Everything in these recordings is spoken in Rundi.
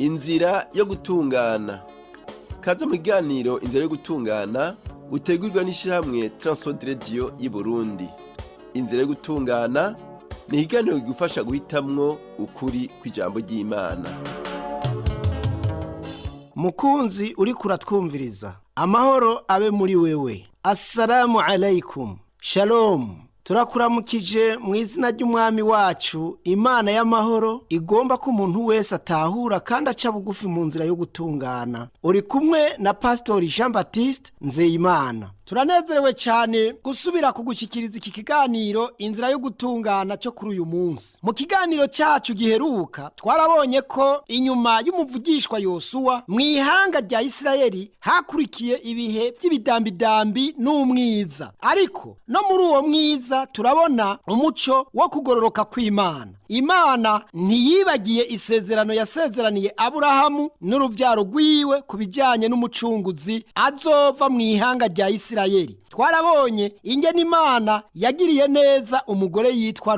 inzira yo gutungana. Kaza mu kiganiro inzira yo gutungana utegurwa n'ishirahamwe Transworld Radio y'i Burundi. Inzira yo gutungana ni ikiganiro kigufasha guhitamwo ukuri kw'ijambo ry'Imana. Mukunzi uriko uratwumviriza, amahoro abe muri wewe. Assalamu alaikum. Shalom. Turakuramukije mu izina ry'umwami wacu, Imana y'amahoro igomba ko umuntu wese atahura kandi aca bugufi mu nzira yo gutungana. Uri kumwe na Pastor Jean Baptiste Nzeyimana. Turanezerewe cyane gusubira kugushikiriza iki kiganiro inzira yo gutungana cyo kuri uyu munsi. Mu kiganiro cyacu giheruka twarabonye ko inyuma y'umuvugishwa Yosuwa mu ihanga rya Isirayeli hakurikiye ibihe by'ibidambidambi n'umwiza. Ariko no muri uwo mwiza turabona umuco wo kugororoka kw'Imana. Imana ntiyibagiye isezerano yasezeraniye Aburahamu n'uruvyaro rwiwe kubijanye n'umucunguzi azova mu ihanga rya Isirayeli. Twarabonye ingene Imana yagiriye neza umugore yitwa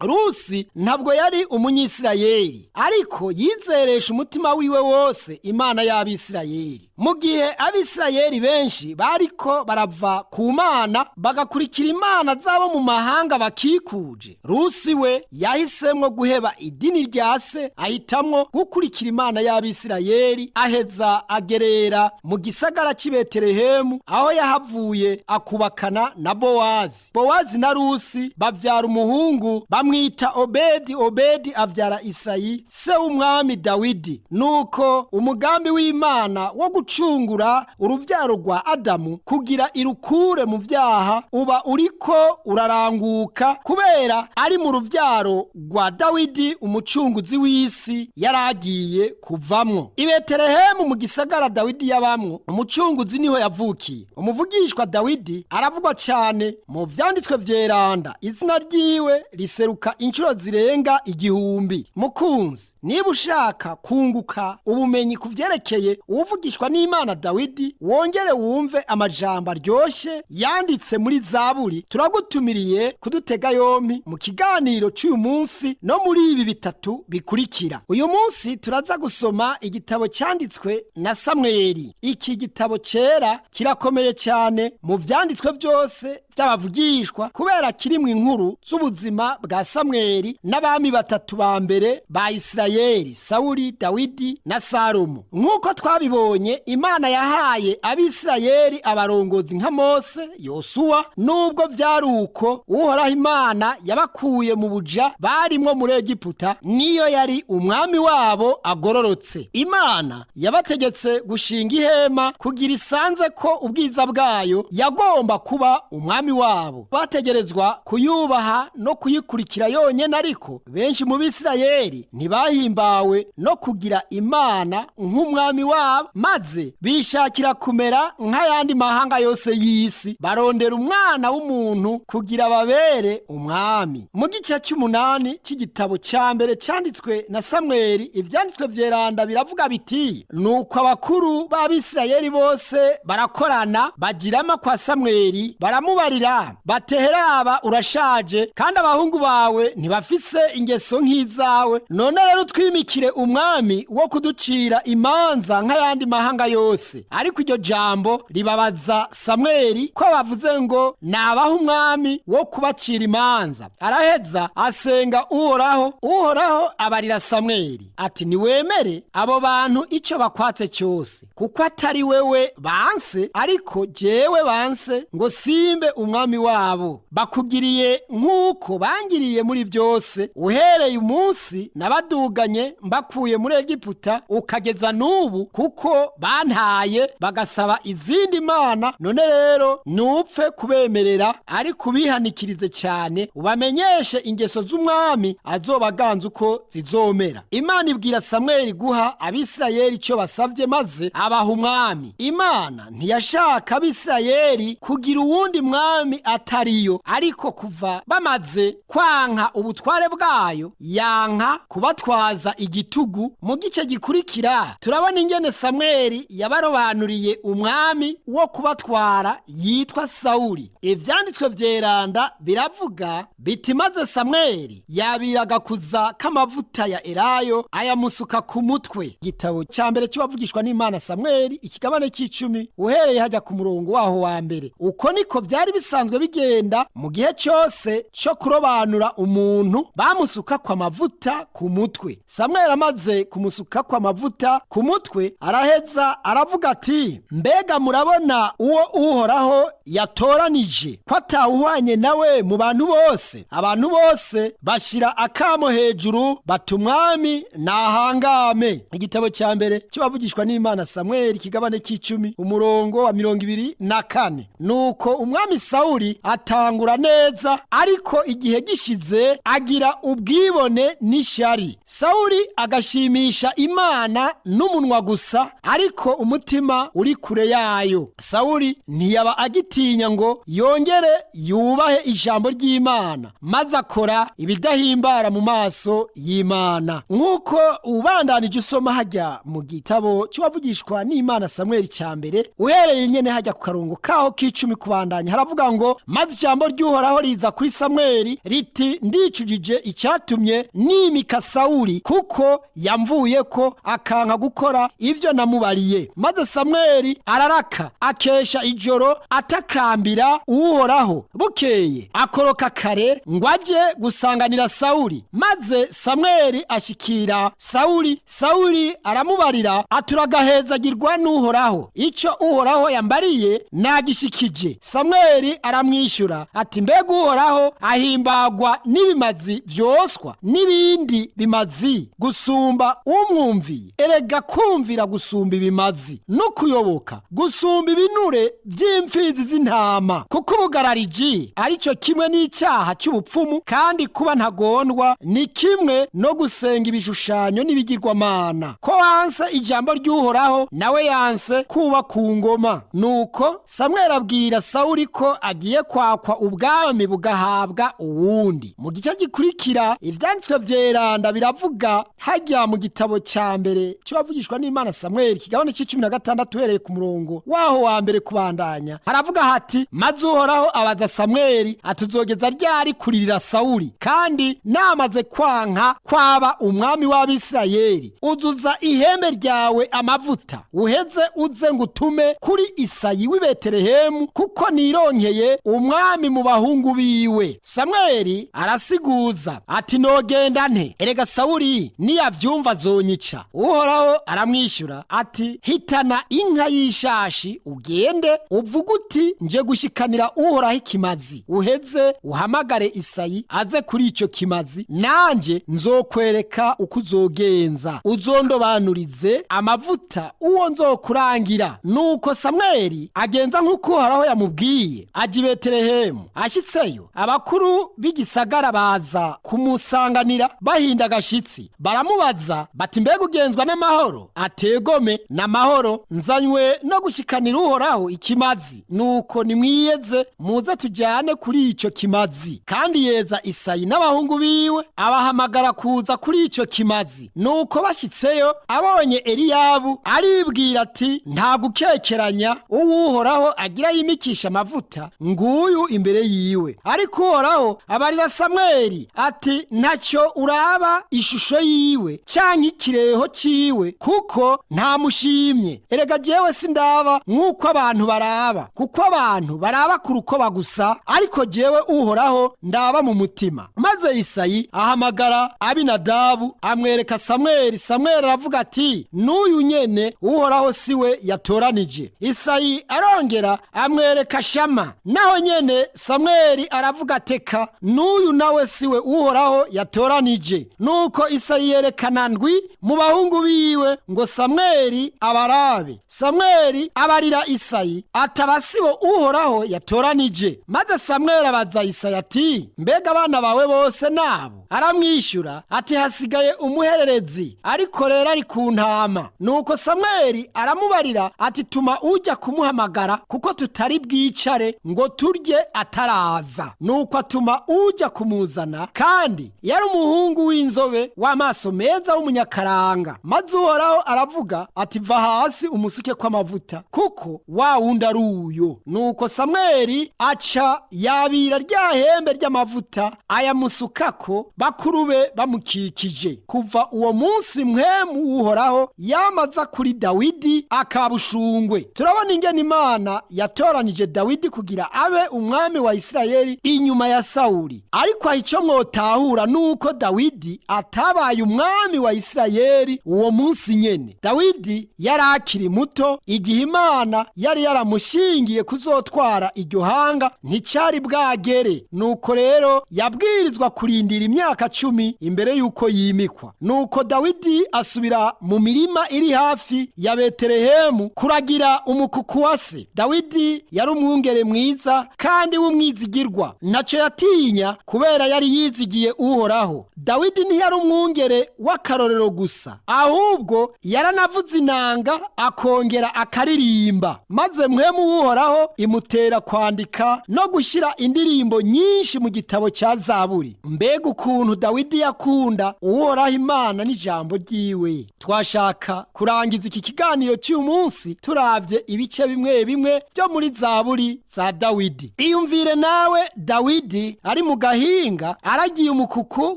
Rusi ntabwo yari umunyisirayeli, ariko yizeresha umutima wiwe wose Imana y'Abisirayeli. Mu gihe Abisirayeli benshi bariko barava ku Mana bagakurikira imana zabo mu mahanga bakikuje, Rusi we yahisemwo guheba idini rya se, ahitamwo gukurikira Imana y'Abisirayeli, aheza agerera mu gisagara cy'i Betelehemu, aho yahavuye akubakana na Bowazi. Bowazi na Rusi bavyara umuhungu bamwita Obedi. Obedi avyara Isayi se w'umwami Dawidi. Nuko umugambi w'Imana wo gucungura uruvyaro rwa Adamu kugira irukure mu vyaha uba uriko uraranguka, kubera ari mu ruvyaro rwa Dawidi umucunguzi w'isi yaragiye kuvamwo. I Betelehemu mu gisagara Dawidi yabamwo, umucunguzi niho yavukiye. Umuvugishwa Dawidi aravugwa cyane mu vyanditswe vyeranda, izina ryiwe riseruka inshuro zirenga 1000. Mukunzi, niba ushaka kunguka ubumenyi kuvyerekeye uwuvugishwa n'Imana Dawidi, wongere wumve amajambo aryoshe yanditse muri Zaburi, turagutumiriye kudutega yompi mu kiganiro cy'uyu munsi no muri ibi bitatu bikurikira. Uyu munsi turaza gusoma igitabo cyanditswe na Samweli. Iki gitabo cera kirakomeye cyane mu vyanditswe byose by'abavugishwa, kubera kirimwe inkuru z'ubuzima bwa Samweli n'abami batatu ba mbere ba Isirayeli, Sawuli, Dawidi na Salomo. Nk'uko twabibonye, Imana yahaye Abisirayeli abarongozi nka Mose, Yosuwa. Nubwo vyari uko, Uhoraho Imana yabakuye mu buja barimwo muri Egiputa, niyo yari umwami wabo agororotse. Imana yabategetse gushinga ihema kugira isanze ko ubwiza bwayo yagomba kuba umwami wabo. Bategerezwa kuyubaha no kuyikurikira yonyene, ariko benshi mu Bisirayeli ntibahimbawe no kugira Imana nk'umwami wabo, maze bishakira kumera nk'ayandi mahanga yose y'isi, barondera umwana w'umuntu kugira babere umwami. Mu gice c'8 cy'igitabo cya mbere cyanditswe na Samweli, ivyanditswe vyeranda biravuga biti: nuko abakuru b'Abisirayeli bose barakorana bagirama kwa Samweli, baramubarira bateheraba, urashaje kandi abahungu bawe ntibafise ingeso nk'izawe, none rero twimikire umwami wo kuducira imanza nk'ayandi mahanga yose. Ariko iryo jambo ribabaza Samweli ko bavuze ngo nabaho umwami wo kubacira imanza. Araheza asenga Uhoraho. Uhoraho abarira Samweli ati: niwemere abo bantu ico bakwatse cyose, kuko atari wewe banse, ariko jewe banse ngo simbe umwami wabo. Bakugiriye nk'uko bangiriye muri byose, uhereye umunsi nabaduganye mbakuye muri Egiputa ukageza n'ubu, kuko bantaye bagasaba izindi mana. None rero nupfe kubemerera, ariko ubihanikirize cyane, ubamenyeshe ingeso z'umwami azobaganza uko zizomera. Imana ibwira Samweli guha Abisirayeli icyo basavye, maze abaha umwami. Imana ntiyashaka Abisirayeli kugira uwundi mwami umwami atariyo, ariko kuva bamaze kwanka ubutware bwayo yanka kubatwaza igitugu. Mu gice gikurikira turabona ingene Samweli yabarobanuriye umwami wo kubatwara yitwa Sawuli. Ivyanditswe vyeranda biravuga biti maze Samweli yabiraga kuza k'amavuta ya elayo ayamusuka ku mutwe. Igitabo ca mbere cy'uwavugishwa n'Imana Samweli ikigabane c'10 uhereye hajya ku murongo waho wa mbere. Uko niko vyari bisanzwe bigenda mu gihe cyose cyo kurobanura umuntu, bamusuka kwa mavuta ku mutwe. Samweli amaze kumusuka kwa mavuta ku mutwe araheza aravuga ati, mbega murabona uwo Uhoraho yatoranije ko atawuhwanye nawe mu bantu bose? Abantu bose bashira akamo hejuru bati umwami nahangame. Igitabo cya mbere cy'abavugishwa n'Imana Samweli kigabane c'10 umurongo wa 24. Nuko umwami Sawuli atangura neza, ariko igihe gishize agira ubwibone n'ishyari. Sawuli agashimisha Imana n'umunwa gusa, ariko umutima uri kure yayo. Sawuli ntiyaba agitinya ngo yongere yubahe ijambo ry'Imana, maze akora ibidahimbara mu maso y'Imana. Nk'uko ubandanije usoma hajya mu gitabo cy'uwavugishwa n'Imana Samweli cya mbere uhereye nyene hajya ku karongo kaho k'10 kubandanya, haravuga ngo maze ijambo ry'Uhoraho riza kuri Samweli riti, ndicujije icyatumye nimika Sawuli, kuko yamvuye ko akanka gukora ivyo namubariye. Maze Samweli araraka akesha ijoro atakambira Uhoraho. Bukeye akoroka kare ngo aje gusanganira Sawuli. Maze Samweli ashikira Sawuli. Sawuli aramubarira aturagahezagirwa n'Uhoraho, ico Uhoraho yambariye nagishikije. Samweli aramwishyura ati, mbega Uhoraho ahimbagwa n'ibimazi vyoswa n'ibindi bimazi gusumba umwumviye? Erega kumvira gusumba ibimazi no kuyoboka gusumba ibinure vy'imfizi z'intama. Kuko ubugarariji arico kimwe n'icyaha cy'ubupfumu, kandi kuba ntagondwa ni kimwe no gusenga ibishushanyo n'ibigirwamana. Ko wanse ijambo ry'Uhoraho, nawe yanse kuba ku ngoma. Nuko Samweli abwira Sawuli ko agiye kwakwa ubwami bugahabwa uwundi. Mu gice gikurikira ivyanditswe vyeranda biravuga hajya mu gitabo ca mbere cy'abavugishwa n'Imana Samweli kigabane c'16 uhereye ku murongo waho wa mbere kubandanya, haravuga hati, maze Uhoraho abaza Samweli atuzogeza ryari kuririra Sawuli, kandi namaze kwanka kwaba umwami w'Abisirayeli? Uzuza ihembe ryawe amavuta, uheze uze ngutume kuri Isayi w'i Betelehemu, kuko nironkeye umwami mu bahungu biwe. Samweli arasiguza ati, nogenda nte? Erega Sawuli niyavyumva azonyica. Uhoraho aramwishyura ati, hitana inka y'ishashi ugende uvuga uti, nje gushikanira Uhoraho ikimazi. Uheze uhamagare Isayi aze kuri ico kimazi, nanje nzokwereka uko uzogenza, uzondobanurize amavuta uwo nzokurangira. Nuko Samweli agenza nk'uko Uhoraho yamubwiye, aja i Betelehemu. Ashitseyo abakuru b'igisagara baza kumusanganira bahinda agashitsi, baramubaza bati, mbega ugenzwa n'amahoro? Ategome n'amahoro, nzanywe no gushikanira Uhoraho ikimazi. Nuko nimwiyeze muze tujyane kuri ico kimazi. Kandi yeza Isayi n'abahungu biwe abahamagara kuza kuri ico kimazi. Nuko bashitseyo abonye Eliyabu aribwira ati, nta gukekeranya Uhoraho agira yimikisha amavuta nguyu imbere yiwe. Ariko Uhoraho abarira Samweli ati, ntacyo uraba ishusho yiwe canke ikireho ciwe, kuko ntamushimye. Erega jewe sindaba nk'uko abantu baraba, kuko abantu baraba ku rukoba gusa, ariko jewe Uhoraho ndaba mu mutima. Maze Isayi ahamagara Abinadabu amwereka Samweli. Samweli aravuga ati, n'uyu nyene Uhoraho siwe yatoranije. Isayi arongera amwereka Shama. Naho nyene Samweli aravuga teka, n'uyu nawe siwe Uhoraho yatoranije. Nuko Isayi yerekana ndwi mu bahungu biwe ngo Samweli abarabe. Samweli abarira Isayi atabasibo Uhoraho yatoranije. Maze Samweli abaza Isayi ati, mbega abana bawe bose nabo? Aramwishyura ati, hasigaye umuhererezi, ariko rero ari ku ntama. Nuko Samweli aramubarira ati, tuma ujya kumuhamagara, kuko tutari bwicare ngo turye ataraza. Nuko atuma uja kumuzana, kandi yari umuhungu w'inzobe w'amaso meza w'umunyakaranga. Maze Uhoraho aravuga ati, va hasi umusuke kw'amavuta, kuko wa wundi ari uyo. Nuko Samweli aca yabira rya hembe ry'amavuta ayamusukako, bakuru be bamukikije. Kuva uwo munsi mpwemu w'Uhoraho yamaza kuri Dawidi akabushungwe. Turabona ingene Imana yatoranije Dawidi kugira abe umwami wa Isirayeli inyuma ya Sawuli. Ariko icyo mwotahura nuko Dawidi atabaye umwami wa Isirayeli uwo munsi nyene. Dawidi yari akiri muto igihe Imana yari yaramushingiye kuzotwara iryo hanga nticyari bwagere. Nuko rero yabwirizwa kurindira imyaka 10 imbere yuko yimikwa. Nuko Dawidi asubira mu mirima iri hafi ya Betelehemu kuragira umukuku wa se. Dawidi yari umwungere mwiza kandi w'umwizigirwa, ntaco yatinya kubera yari yizigiye Uhoraho. Dawidi ntiyari umwungere w'akarorero gusa, ahubwo yaranavuza inanga akongera akaririmba. Maze mpwemu w'Uhoraho imutera kwandika no gushyira indirimbo nyinshi mu gitabo cya Zaburi. Mbega ukuntu Dawidi yakunda Uhoraho Imana n'ijambo ryiwe. Twashaka kurangiza iki kiganiro cy'uyu munsi turavye ibice bimwe bimwe byo muri Zaburi za Dawidi. Iyumvire nawe Dawidi ari mu gahinga aragiye umukuku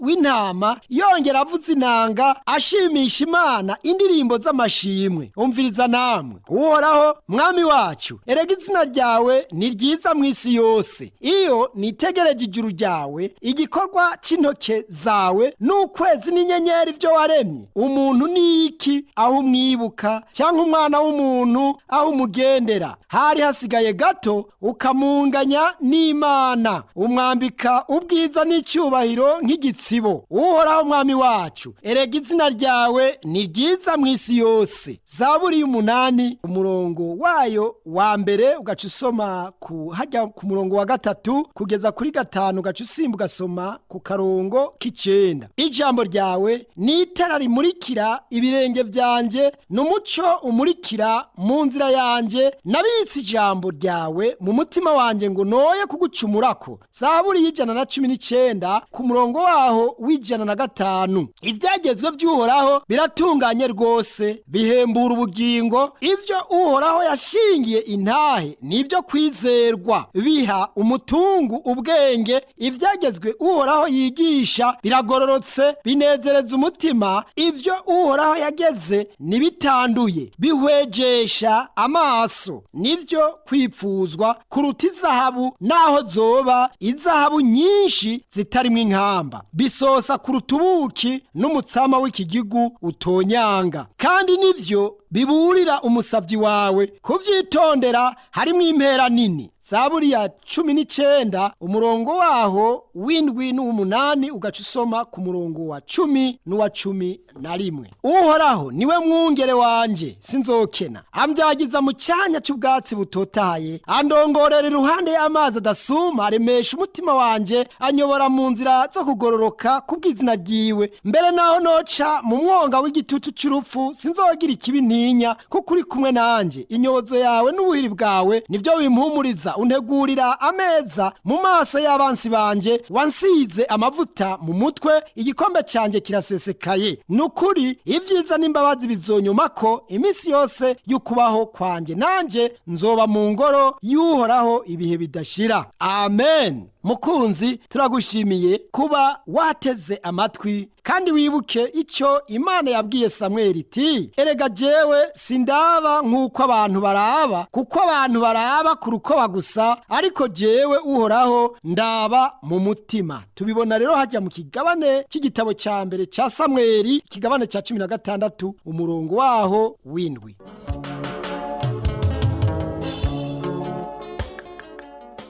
w'intama, yongera avuza inanga ashimisha Imana indirimbo z'amashimwe. Umviriza namwe. Uhoraho mwami wacu, erega izina ryawe ni ryiza mu isi yose. Iyo nitegereje ijuru ryawe, igikorwa c'intoke zawe, n'ukwezi n'inyenyeri vyo waremye, umuntu ni iki aho umwibuka, cyangwa umwana w'umuntu aho umugendera? Hari hasigaye gato ukamunganya n'Imana, umwambika ubwiza n'icyubahiro nk'igitsibo. Uhoraho mwami wacu, erega izina ryawe ni ryiza mu isi yose. Zaburi 8 umurongo wayo wa mbere ugaca usoma hajya ku murongo wa 3 kugeza kuri 5, ugaca usimba ugasoma ku karongo k'9. Ijambo ryawe ni itara rimurikira ibirenge vyanje, n'umuco umurikira mu nzira yanje. Nabitse ijambo ryawe mu mutima wanje ngo noye kugucumurako. Zaburi 119 ku murongo waho w'105. Ivyagezwe by'Uhoraho biratunganye rwose, bihembura ubugingo. Ivyo Uhoraho yashingiye intahe nibyo kwizerwa, biha umutungu ubwenge. Ivyagezwe Uhoraho yigisha biragororotse, binezereza umutima. Ivyo Uhoraho yageze nibitanduye, bihwejesha amaso. Nivyo kwipfuzwa kuruta izahabu, naho zoba izahabu nyinshi zitarimwo inkamba. Bisosa kuruta ubuki n'umutsama w'ikigigu utonyanga. Kandi nivyo biburira umusavyi wawe kuvyitondera, harimwo impera nini. Zaburi ya 19 umurongo waho w'indwi n'umunani ugaca usoma ku murongo wa 10 n'uwa 11. Uhoraho niwe mwungere wanje sinzokena, ambyagiza mu cyanya cy'ubwatsi butotahaye, andongorera iruhande y'amazi adasuma, aremesha umutima wanje, anyobora mu nzira zo kugororoka kubw'izina ryiwe. Mbere naho noca mu mwonga w'igitutu cy'urupfu, sinzogira ikibi ntinya, kuko uri kumwe nanje. Inyobozo yawe n'ubuhiri bwawe nivyo bimpumuriza. Untegurira ameza mu maso y'abansi banje, wansize amavuta mu mutwe, igikombe cyanjye kirasesekaye. Nukuri ibyiza n'imbabazi bizonyumako iminsi yose y'ukubaho kwanje, nanje nzoba mu ngoro y'Uhoraho ibihe bidashira. Amen. Mukunzi, turagushimiye kuba wateze amatwi, kandi wibuke icyo Imana yabwiye Samweli iti, erega jewe sindaba nk'uko abantu baraba, kuko abantu baraba ku rukoba gusa, ariko jewe Uhoraho ndaba mu mutima. Tubibona rero hajya mu kigabane cy'igitabo cya mbere cya Samweli, kigabane cya 16 umurongo waho w'indwi.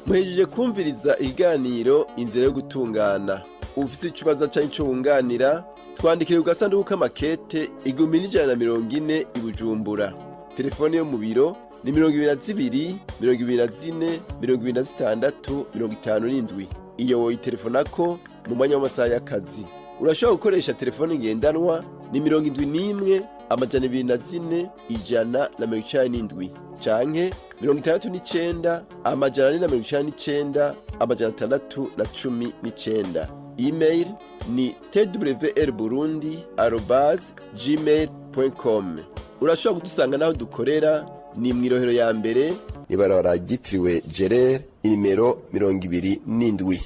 Muhejeje kumviriza ikiganiro inzira yo gutungana. Ufite ikibazo cyangwa icyo wunganira, twandikire ku gasanduku k'amakete 1140 i Bujumbura. Telefone yo mu biro ni 22 24 26 57. Iyo woyitelefonako mu mwanya w'amasaha y'akazi. urashobora gukoresha telefone ngendanwa ni 71 amajana 24 197 canke 69 amajana 499 amajana 619. Email ni twrburundi@gmail.com. Urashobora kudusanga naho dukorera ni mu Rohero ya mbere, ibarabara ryitiriwe Gerere, inimero 27.